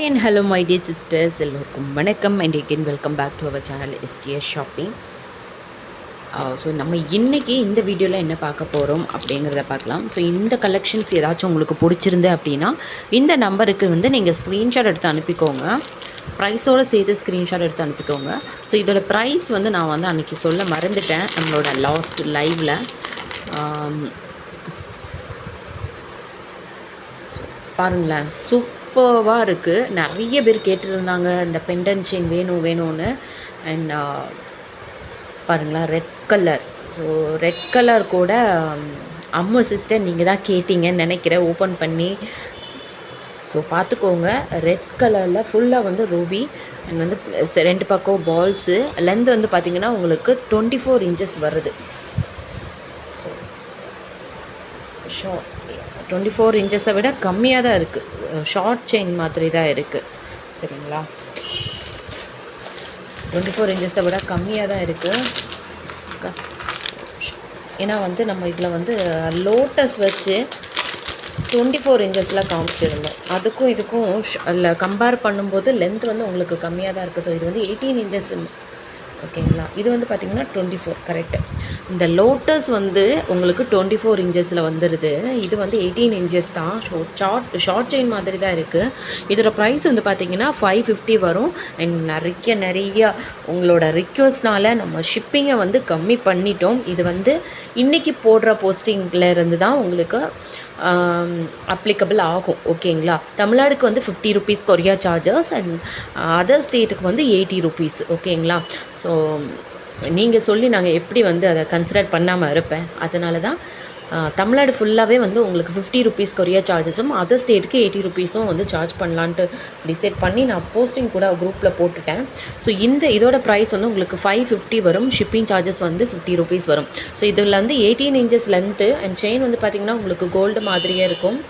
Hi and hello my dear sisters, எல்லோருக்கும் வணக்கம் and again welcome back to our channel SGS Shopping. So நம்ம இன்றைக்கி இந்த வீடியோவில் என்ன பார்க்க போகிறோம் அப்படிங்கிறத பார்க்கலாம். ஸோ இந்த கலெக்ஷன்ஸ் ஏதாச்சும் உங்களுக்கு பிடிச்சிருந்து அப்படின்னா இந்த நம்பருக்கு வந்து நீங்கள் ஸ்க்ரீன்ஷாட் எடுத்து அனுப்பிக்கோங்க. ப்ரைஸோடு சேர்த்து ஸ்க்ரீன்ஷாட் எடுத்து அனுப்பிக்கோங்க. ஸோ இதோட ப்ரைஸ் வந்து நான் வந்து அன்றைக்கி சொல்ல மறந்துட்டேன் நம்மளோட லாஸ்ட் லைவில். பாருங்களேன், சூப்பராக இருக்குது. நிறைய பேர் கேட்டுருந்தாங்க இந்த பெண்டன் செயின் வேணும்னு. அண்ட் பாருங்களேன், red colour. So red colour கூட அம்மா சிஸ்டர் நீங்கள் தான் கேட்டிங்கன்னு நினைக்கிறேன் ஓப்பன் பண்ணி. ஸோ பார்த்துக்கோங்க, ரெட் கலரில் ஃபுல்லாக வந்து ரூபி அண்ட் வந்து ரெண்டு பக்கம் பால்ஸு. லென்த் வந்து பார்த்திங்கன்னா உங்களுக்கு 24 இன்ச்சஸ் வருது. 24 இன்ச்சஸை விட கம்மியாக தான் இருக்குது. ஷார்ட் செயின் மாதிரி தான் இருக்குது. சரிங்களா, 24 இன்ச்சஸை விட கம்மியாக தான் இருக்குது. ஏன்னா வந்து நம்ம இதில் வந்து லோட்டஸ் வச்சு 24 இன்ச்சஸில் காமிச்சிருந்தோம். அதுக்கும் இதுக்கும் இல்லை கம்பேர் பண்ணும்போது லென்த் வந்து உங்களுக்கு கம்மியாக தான் இருக்குது. ஸோ இது வந்து 18 இன்ச்சஸ். ஓகேங்களா, இது வந்து பார்த்திங்கன்னா 24 கரெக்டு. இந்த லோட்டஸ் வந்து உங்களுக்கு 24 இன்ச்சஸில் வந்துடுது. இது வந்து 18 இன்ச்சஸ் தான். ஷார்ட் செயின் மாதிரி தான் இருக்குது. இதோட ப்ரைஸ் வந்து பார்த்திங்கன்னா 550 வரும். அண்ட் நிறைய உங்களோட ரிக்வெஸ்ட்னால் நம்ம ஷிப்பிங்கை வந்து கம்மி பண்ணிட்டோம். இது வந்து இன்றைக்கி போடுற போஸ்டிங்கில் இருந்து தான் உங்களுக்கு அப்ளிகபிள் ஆகும். ஓகேங்களா, தமிழ்நாடுக்கு வந்து 50 rupees Korea charges and other ஸ்டேட்டுக்கு வந்து 80 ருபீஸ். ஓகேங்களா, ஸோ நீங்கள் சொல்லி நாங்கள் எப்படி வந்து அதை கன்சிடர் பண்ணாமல் இருப்பேன். அதனால தான் தமிழ்நாடு ஃபுல்லாகவே வந்து உங்களுக்கு 50 ருபீஸ் கொரியா சார்ஜஸும் அதர் ஸ்டேட்டுக்கு 80 ருபீஸும் வந்து சார்ஜ் பண்ணலான்ட்டு டிசைட் பண்ணி நான் போஸ்டிங் கூட குரூப்பில் போட்டுட்டேன். ஸோ இதோட ப்ரைஸ் வந்து உங்களுக்கு 550 வரும். ஷிப்பிங் சார்ஜஸ் வந்து 50 ருபீஸ் வரும். ஸோ இதில் வந்து 18 இன்ச்சஸ் லென்த்து அண்ட் செயின் வந்து பார்த்திங்கன்னா உங்களுக்கு கோல்டு மாதிரியே இருக்கும்.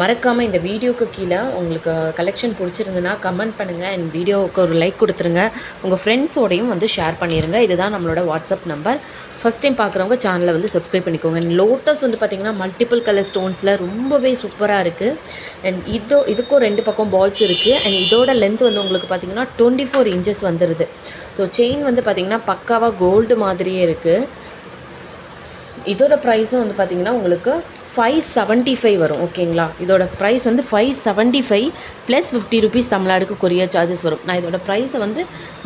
மறக்காமல் இந்த வீடியோவுக்கு கீழே உங்களுக்கு கலெக்ஷன் பிடிச்சிருந்துன்னா கமெண்ட் பண்ணுங்கள் அண்ட் வீடியோவுக்கு ஒரு லைக் கொடுத்துருங்க. உங்கள் ஃப்ரெண்ட்ஸோடையும் வந்து ஷேர் பண்ணிடுங்க. இதுதான் நம்மளோட வாட்ஸ்அப் நம்பர். ஃபஸ்ட் டைம் பார்க்குறவங்க சேனலை வந்து சப்ஸ்கிரைப் பண்ணிக்கோங்க. அண்ட் லோட்டஸ் வந்து பார்த்திங்கன்னா மல்டிபிள் கலர் ஸ்டோன்ஸில் ரொம்பவே சூப்பராக இருக்குது. அண்ட் இதுக்கும் ரெண்டு பக்கம் பால்ஸ் இருக்குது. அண்ட் இதோட லென்த் வந்து உங்களுக்கு பார்த்திங்கன்னா 24 இன்ச்சஸ் வந்துடுது. ஸோ செயின் வந்து பார்த்திங்கன்னா பக்காவாக கோல்டு மாதிரியே இருக்குது. இதோட ப்ரைஸும் வந்து பார்த்திங்கன்னா உங்களுக்கு 575 வரும். ஓகேங்களா, இதோட ப்ரைஸ் வந்து 575 ப்ளஸ் 50 ருபீஸ் தமிழ்நாடுக்கு கொரியர் சார்ஜஸ் வரும். நான் இதோட ப்ரைஸை வந்து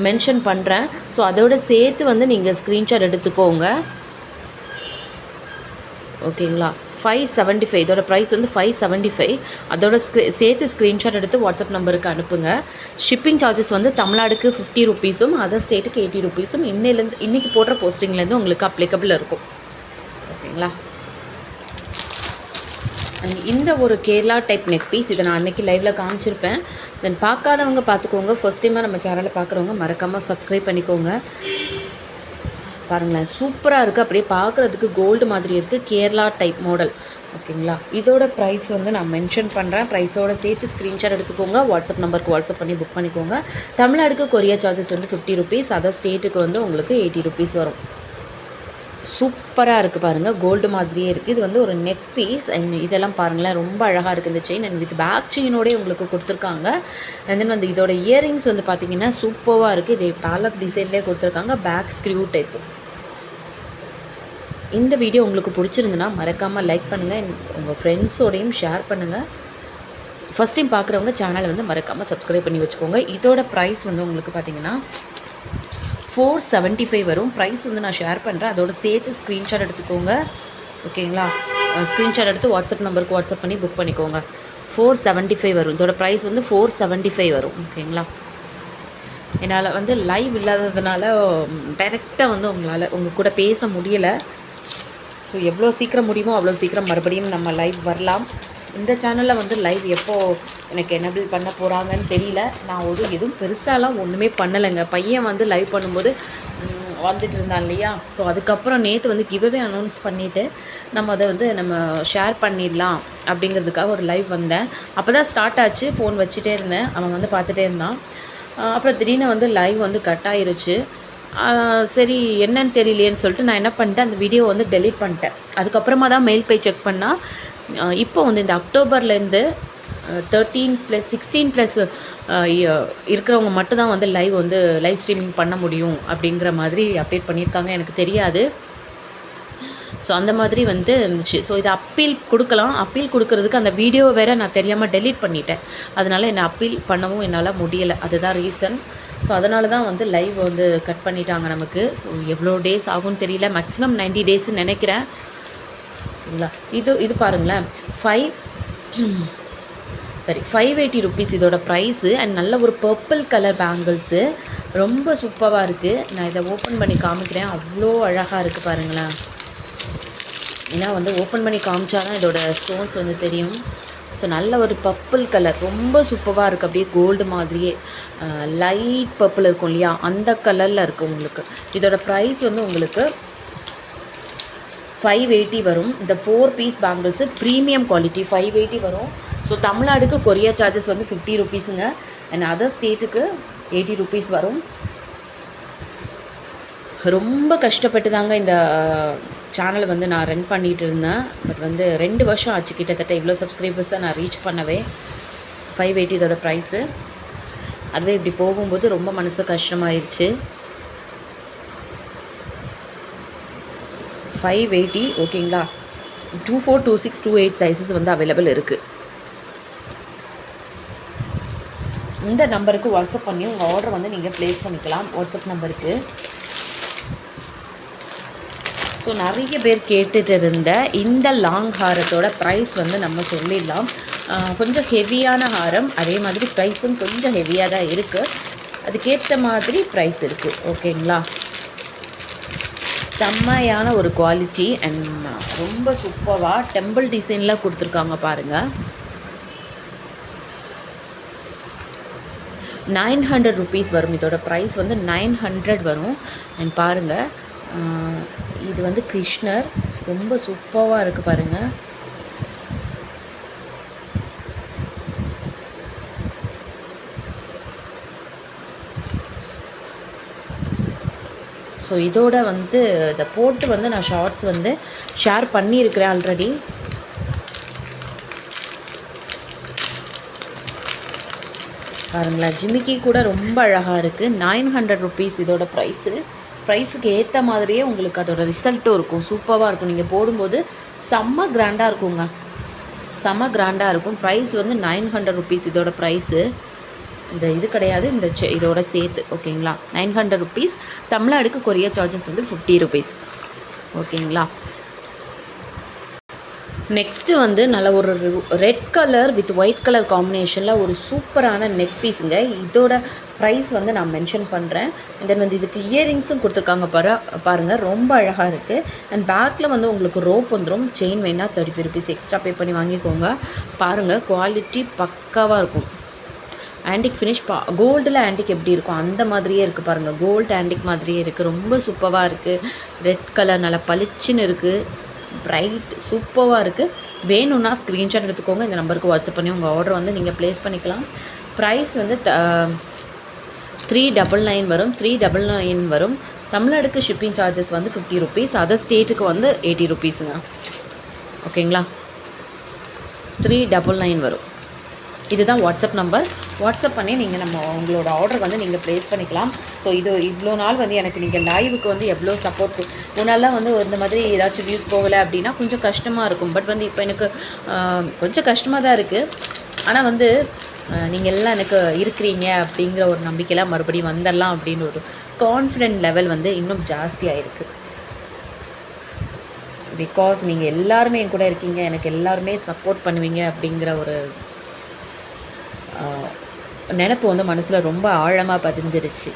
மென்ஷன் பண்ணுறேன். ஸோ அதோட சேர்த்து வந்து நீங்கள் ஸ்க்ரீன்ஷாட் எடுத்துக்கோங்க. ஓகேங்களா, 575 இதோட ப்ரைஸ் வந்து 575. அதோட சேர்த்து ஸ்க்ரீன்ஷாட் எடுத்து வாட்ஸ்அப் நம்பருக்கு அனுப்புங்க. ஷிப்பிங் சார்ஜஸ் வந்து தமிழ்நாடுக்கு 50 ருபீஸும் அதர் ஸ்டேட்டுக்கு 80 ருபீஸும் இன்றைக்கி போடுற போஸ்டிங்லேருந்து உங்களுக்கு அப்ளிகபிள் இருக்கும். ஓகேங்களா, அண்ட் இந்த ஒரு கேரளா டைப் நெக் பீஸ் இதை நான் அன்றைக்கி லைவில் காமிச்சிருப்பேன். தென் பார்க்காதவங்க பார்த்துக்கோங்க. ஃபர்ஸ்ட் டைமாக நம்ம சேனலை பார்க்குறவங்க மறக்காமல் சப்ஸ்கிரைப் பண்ணிக்கோங்க. பாருங்களேன், சூப்பராக இருக்குது. அப்படியே பார்க்குறதுக்கு கோல்டு மாதிரி இருக்குது. Kerala type model. ஓகேங்களா, இதோட ப்ரைஸ் வந்து நான் மென்ஷன் பண்ணுறேன். ப்ரைஸோடு சேர்த்து ஸ்க்ரீன்ஷாட் எடுத்துக்கோங்க. வாட்ஸ்அப் நம்பருக்கு வாட்ஸ்அப் பண்ணி புக் பண்ணிக்கோங்க. தமிழ்நாடுக்கு கொரியர் சார்ஜஸ் வந்து 50 ருபீஸ். அதர் ஸ்டேட்டுக்கு வந்து உங்களுக்கு 80 ருபீஸ் வரும். சூப்பராக இருக்குது பாருங்கள், கோல்டு மாதிரியே இருக்குது. இது வந்து ஒரு நெக் பீஸ் அண்ட் இதெல்லாம் பாருங்களேன், ரொம்ப அழகாக இருக்குது இந்த செயின். அண்ட் வித் பேக் செயினோடய உங்களுக்கு கொடுத்துருக்காங்க. அண்ட் தென் வந்து இதோட இயரிங்ஸ் வந்து பார்த்திங்கன்னா சூப்பராக இருக்குது. இது பேலப் டிசைன்லேயே கொடுத்துருக்காங்க. Back screw type. இந்த வீடியோ உங்களுக்கு பிடிச்சிருந்துன்னா மறக்காமல் லைக் பண்ணுங்கள். உங்கள் ஃப்ரெண்ட்ஸோடையும் ஷேர் பண்ணுங்கள். ஃபஸ்ட் டைம் பார்க்குறவங்க சேனலை வந்து மறக்காமல் சப்ஸ்கிரைப் பண்ணி வச்சுக்கோங்க. இதோட ப்ரைஸ் வந்து உங்களுக்கு பார்த்திங்கன்னா 475 வரும். ப்ரைஸ் வந்து நான் ஷேர் பண்ணுறேன். அதோட சேர்த்து ஸ்க்ரீன்ஷாட் எடுத்துக்கோங்க. ஓகேங்களா, ஸ்க்ரீன்ஷாட் எடுத்து வாட்ஸ்அப் நம்பருக்கு வாட்ஸ்அப் பண்ணி புக் பண்ணிக்கோங்க. 475 வரும். இதோட ப்ரைஸ் வந்து 475 வரும். ஓகேங்களா, என்னால் வந்து லைவ் இல்லாததுனால டைரெக்டாக வந்து உங்கள் கூட பேச முடியலை. ஸோ எவ்வளோ சீக்கிரம் முடியுமோ அவ்வளோ சீக்கிரம் மறுபடியும் நம்ம லைவ் வரலாம். இந்த சேனலில் வந்து லைவ் எப்போது எனக்கு எனபிள் பண்ண போகிறாங்கன்னு தெரியல. நான் எதுவும் பெருசாலாம் ஒன்றுமே பண்ணலைங்க. பையன் வந்து லைவ் பண்ணும்போது வந்துட்டு இருந்தான் இல்லையா. ஸோ அதுக்கப்புறம் நேற்று வந்து கிவ்அவே அனௌன்ஸ் பண்ணிவிட்டு நம்ம அதை வந்து நம்ம ஷேர் பண்ணிடலாம் அப்படிங்கிறதுக்காக ஒரு லைவ் வந்தேன். அப்போ தான் ஸ்டார்ட் ஆச்சு. ஃபோன் வச்சுட்டே இருந்தேன், அவன் வந்து பார்த்துட்டே இருந்தான். அப்புறம் திடீர்னு வந்து லைவ் வந்து கட் ஆயிருச்சு. சரி என்னன்னு தெரியலையேன்னு சொல்லிட்டு நான் என்ன பண்ணிட்டேன், அந்த வீடியோ வந்து டெலீட் பண்ணிட்டேன். அதுக்கப்புறமா தான் மெயில் போய் செக் பண்ணால் இப்போ வந்து இந்த அக்டோபர்லேருந்து 13+16+ இருக்கிறவங்க மட்டும்தான் வந்து லைவ் ஸ்ட்ரீமிங் பண்ண முடியும் அப்படிங்கிற மாதிரி அப்டேட் பண்ணியிருக்காங்க. எனக்கு தெரியாது. ஸோ அந்த மாதிரி வந்து இருந்துச்சு. ஸோ இது அப்பீல் கொடுக்கலாம். அப்பீல் கொடுக்கறதுக்கு அந்த வீடியோ வேறு நான் தெரியாமல் டெலீட் பண்ணிட்டேன். அதனால் என்னை அப்பீல் பண்ணவும் என்னால் முடியலை. அதுதான் ரீசன். ஸோ அதனால தான் வந்து லைவ் வந்து கட் பண்ணிட்டாங்க நமக்கு. ஸோ எவ்வளோ டேஸ் ஆகும்னு தெரியல. மேக்ஸிமம் 90 டேஸ்ன்னு நினைக்கிறேன். இது பாருங்களேன், 580 ருபீஸ் இதோட ப்ரைஸு. அண்ட் நல்ல ஒரு பர்பிள் கலர் பேங்கிள்ஸு, ரொம்ப சூப்பராக இருக்குது. நான் இதை ஓப்பன் பண்ணி காமிக்கிறேன். அவ்வளோ அழகாக இருக்குது பாருங்களேன். ஏன்னா வந்து ஓப்பன் பண்ணி காமிச்சா தான் இதோட ஸ்டோன்ஸ் வந்து தெரியும். ஸோ நல்ல ஒரு பர்பிள் கலர், ரொம்ப சூப்பராக இருக்குது. அப்படியே கோல்டு மாதிரியே லைட் பர்பிள் இருக்கும் இல்லையா, அந்த கலரில் இருக்குது உங்களுக்கு. இதோட ப்ரைஸ் வந்து உங்களுக்கு 580 வரும். இந்த 4 பீஸ் பேங்கிள்ஸு ப்ரீமியம் குவாலிட்டி 580 வரும். ஸோ தமிழ்நாடுக்கு கொரியர் சார்ஜஸ் வந்து 50 ருபீஸுங்க. அண்ட் அதர் ஸ்டேட்டுக்கு 80 ருபீஸ் வரும். ரொம்ப கஷ்டப்பட்டு தாங்க இந்த சேனலை வந்து நான் ரன் பண்ணிகிட்டு இருந்தேன். பட் வந்து 2 வருஷம் ஆச்சு கிட்டத்தட்ட இவ்வளோ சப்ஸ்கிரைபர்ஸை நான் ரீச் பண்ணவே. 580 இதோட ப்ரைஸு. அதுவே இப்படி போகும்போது ரொம்ப மனசு கஷ்டமாயிருச்சு. 580 ஓகேங்களா. 24, 26, 28 சைஸஸ் வந்து அவைலபிள் இருக்குது. இந்த நம்பருக்கு வாட்ஸ்அப் பண்ணி உங்கள் ஆர்டர் வந்து நீங்கள் ப்ளேஸ் பண்ணிக்கலாம். வாட்ஸ்அப் நம்பருக்கு. ஸோ நிறைய பேர் கேட்டுட்டு இருந்த இந்த லாங் ஹாரத்தோட ப்ரைஸ் வந்து நம்ம சொல்லிடலாம். கொஞ்சம் ஹெவியான ஹாரம், அதே மாதிரி ப்ரைஸும் கொஞ்சம் ஹெவியாக தான் இருக்குது. அதுக்கேற்ற மாதிரி ப்ரைஸ் இருக்குது. ஓகேங்களா. செம்மையான ஒரு குவாலிட்டி அண்ட் ரொம்ப சூப்பராக டெம்பிள் டிசைனில் கொடுத்துருக்காங்க பாருங்கள். 900 ருபீஸ் வரும். இதோட ப்ரைஸ் வந்து 900 வரும். அண்ட் பாருங்கள், இது வந்து கிருஷ்ணர், ரொம்ப சூப்பராக இருக்குது பாருங்கள். ஸோ இதோட வந்து இதை போட்டு வந்து நான் ஷார்ட்ஸ் வந்து ஷேர் பண்ணியிருக்கிறேன் ஆல்ரெடி. பாருங்களேன், ஜிமிக்கி கூட ரொம்ப அழகாக இருக்குது. 900 ருபீஸ் இதோட ப்ரைஸுக்கு ஏற்ற மாதிரியே உங்களுக்கு அதோட ரிசல்ட்டும் இருக்கும். சூப்பராக இருக்கும். நீங்கள் போடும்போது செம்ம கிராண்டாக இருக்குங்க. செம்ம கிராண்டாக இருக்கும். ப்ரைஸ் வந்து 900 ருபீஸ் இதோட ப்ரைஸு. இது கிடையாது, இதோட சேர்த்து. ஓகேங்களா. 900 ருபீஸ். தமிழ்நாடுக்கு கொரியர் சார்ஜஸ் வந்து 50 ருபீஸ். ஓகேங்களா. நெக்ஸ்ட்டு வந்து நல்ல ஒரு red colour with white colour காம்பினேஷனில் ஒரு சூப்பரான நெக் பீஸுங்க. இதோட ப்ரைஸ் வந்து நான் மென்ஷன் பண்ணுறேன். தென் வந்து இதுக்கு இயரிங்ஸும் கொடுத்துருக்காங்க பாருங்கள், ரொம்ப அழகாக இருக்குது. அண்ட் பேக்கில் வந்து உங்களுக்கு ரோப் வந்துடும். செயின் வேணால் 35 ருபீஸ் எக்ஸ்ட்ரா பே பண்ணி வாங்கிக்கோங்க. பாருங்கள், குவாலிட்டி பக்காவாக இருக்கும். ஆன்டிக் ஃபினிஷ் கோல்டில் ஆன்டிக் எப்படி இருக்கும் அந்த மாதிரியே இருக்குது பாருங்கள். கோல்டு ஆன்டிக் மாதிரியே இருக்குது. ரொம்ப சூப்பராக இருக்குது. ரெட் கலர் நல்லா பளிச்சுன்னு இருக்குது. பிரைட் சூப்பராக இருக்குது. வேணும்னா ஸ்க்ரீன்ஷாட் எடுத்துக்கோங்க. இந்த நம்பருக்கு வாட்ஸ்அப் பண்ணி உங்கள் ஆர்டர் வந்து நீங்கள் ப்ளேஸ் பண்ணிக்கலாம். ப்ரைஸ் வந்து 399 வரும். 399 வரும். தமிழ்நாடுக்கு ஷிப்பிங் சார்ஜஸ் வந்து 50 ருபீஸ். அதர் ஸ்டேட்டுக்கு வந்து 80 ருபீஸுங்க. ஓகேங்களா. 399 வரும். இதுதான் வாட்ஸ்அப் நம்பர். வாட்ஸ்அப் பண்ணி நீங்கள் உங்களோட ஆர்டர் வந்து நீங்கள் ப்ளேஸ் பண்ணிக்கலாம். ஸோ இவ்வளோ நாள் வந்து எனக்கு நீங்கள் லைவுக்கு வந்து எவ்வளோ சப்போர்ட், முன்னாலாம் வந்து இந்த மாதிரி ஏதாச்சும் வியூஸ் போகலை அப்படின்னா கொஞ்சம் கஷ்டமாக இருக்கும். பட் வந்து இப்போ எனக்கு கொஞ்சம் கஷ்டமாக தான் இருக்குது. ஆனால் வந்து நீங்கள் எல்லாம் எனக்கு இருக்கிறீங்க அப்படிங்கிற ஒரு நம்பிக்கையெல்லாம் மறுபடியும் வந்துடலாம் அப்படின்னு ஒரு கான்ஃபிடென்ட் லெவல் வந்து இன்னும் ஜாஸ்தியாக இருக்குது. பிகாஸ் நீங்கள் எல்லாருமே என் கூட இருக்கீங்க, எனக்கு எல்லாருமே சப்போர்ட் பண்ணுவீங்க அப்படிங்கிற ஒரு நினப்பு வந்து மனசில் ரொம்ப ஆழமாக பதிஞ்சிருச்சு.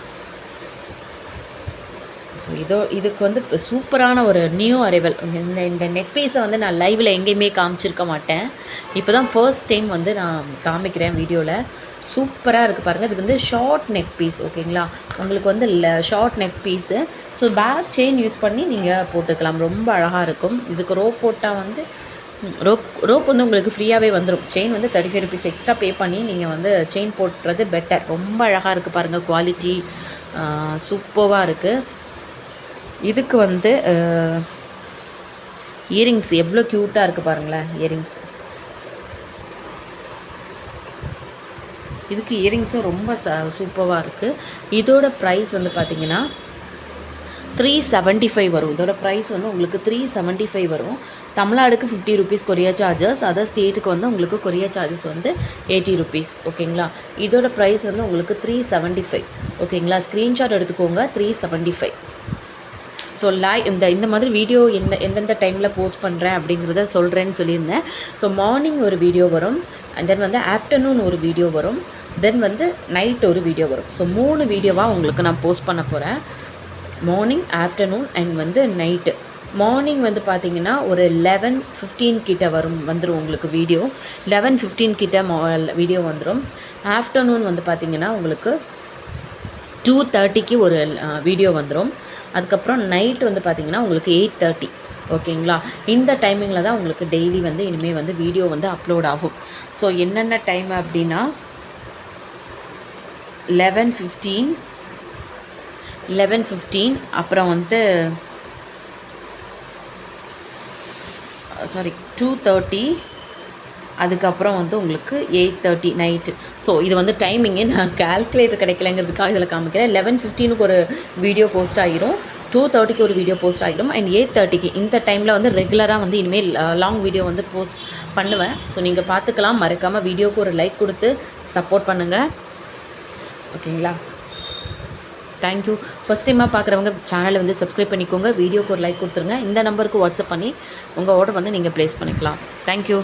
ஸோ இதுக்கு வந்து சூப்பரான ஒரு நியூ அரைவல். இந்த நெக் பீஸை வந்து நான் லைவில் எங்கேயுமே காமிச்சிருக்க மாட்டேன். இப்போ தான் ஃபர்ஸ்ட் டைம் வந்து நான் காமிக்கிறேன் வீடியோவில். சூப்பராக இருக்குது பாருங்கள். இது வந்து ஷார்ட் நெக் பீஸ். ஓகேங்களா. உங்களுக்கு வந்து short neck piece. So back chain use பண்ணி நீங்கள் போட்டுக்கலாம். ரொம்ப அழகாக இருக்கும். இதுக்கு ரோப் போட்டால் வந்து ரோப் வந்து உங்களுக்கு ஃப்ரீயாகவே வந்துடும். செயின் வந்து 35 ருபீஸ் எக்ஸ்ட்ரா பே பண்ணி நீங்கள் வந்து செயின் போட்டுறது பெட்டர். ரொம்ப அழகாக இருக்குது பாருங்கள். குவாலிட்டி சூப்பராக இருக்குது. இதுக்கு வந்து இயரிங்ஸ் எவ்வளோ க்யூட்டாக இருக்குது பாருங்களேன். இயரிங்ஸ் இதுக்கு இயரிங்ஸும் ரொம்ப சூப்பராக இருக்குது. இதோட ப்ரைஸ் வந்து பார்த்திங்கன்னா 375 வரும். இதோட ப்ரைஸ் வந்து உங்களுக்கு 375 வரும். தமிழ்நாடுக்கு 50 ருபீஸ் கொரியர் சார்ஜஸ், அதர் ஸ்டேட்டுக்கு வந்து உங்களுக்கு கொரியர் சார்ஜஸ் வந்து 80 ருபீஸ். ஓகேங்களா. இதோட ப்ரைஸ் வந்து உங்களுக்கு 375. ஓகேங்களா. ஸ்க்ரீன்ஷாட் எடுத்துக்கோங்க. 375. ஸோ இந்த மாதிரி வீடியோ எந்தெந்த டைமில் போஸ்ட் பண்ணுறேன் அப்படிங்கிறத சொல்கிறேன்னு சொல்லியிருந்தேன். ஸோ மார்னிங் ஒரு வீடியோ வரும், அண்ட் தென் வந்து ஆஃப்டர்நூன் ஒரு வீடியோ வரும், தென் வந்து நைட் ஒரு வீடியோ வரும். ஸோ 3 வீடியோவாக உங்களுக்கு நான் போஸ்ட் பண்ண போகிறேன். மார்னிங், ஆஃப்டர்நூன் அண்ட் வந்து நைட்டு. மார்னிங் வந்து பார்த்திங்கன்னா ஒரு 11:15 கிட்ட வந்துடும் உங்களுக்கு வீடியோ. 11:15 கிட்ட வீடியோ வந்துடும். ஆஃப்டர்நூன் வந்து பார்த்திங்கன்னா உங்களுக்கு 2:30க்கு ஒரு வீடியோ வந்துடும். அதுக்கப்புறம் நைட் வந்து பார்த்திங்கன்னா உங்களுக்கு 8:30. ஓகேங்களா. இந்த டைமிங்கில் தான் உங்களுக்கு டெய்லி வந்து இனிமேல் வந்து வீடியோ வந்து அப்லோட் ஆகும். ஸோ என்னென்ன டைம் அப்படின்னா 11:15, அப்புறம் வந்து 2:30, அதுக்கப்புறம் வந்து உங்களுக்கு 8:30 நைட்டு. ஸோ இது வந்து டைமிங்கு நான் கால்குலேட்டர் கிடைக்கலங்கிறதுக்காக இதில் காமிக்கிறேன். 11:15க்கு ஒரு வீடியோ போஸ்ட் ஆகிரும், 2:30க்கு ஒரு வீடியோ போஸ்ட் ஆகிடும், அண்ட் 8:30க்கு இந்த டைமில் வந்து ரெகுலராக வந்து இனிமேல் லாங் வீடியோ வந்து போஸ்ட் பண்ணுவேன். ஸோ நீங்கள் பார்த்துக்கலாம். மறக்காமல் வீடியோவுக்கு ஒரு லைக் கொடுத்து சப்போர்ட் பண்ணுங்கள். ஓகேங்களா. தேங்க்யூ. ஃபஸ்ட் டைமாக பார்க்குறவங்க சேனலை வந்து சப்ஸ்கிரைப் பண்ணிக்கோங்க. வீடியோக்கு ஒரு லைக் கொடுத்துருங்க. இந்த நம்பருக்கு வாட்ஸ்அப் பண்ணி உங்கள் ஆர்டர் வந்து நீங்கள் ப்ளேஸ் பண்ணிக்கலாம். தேங்க்யூ.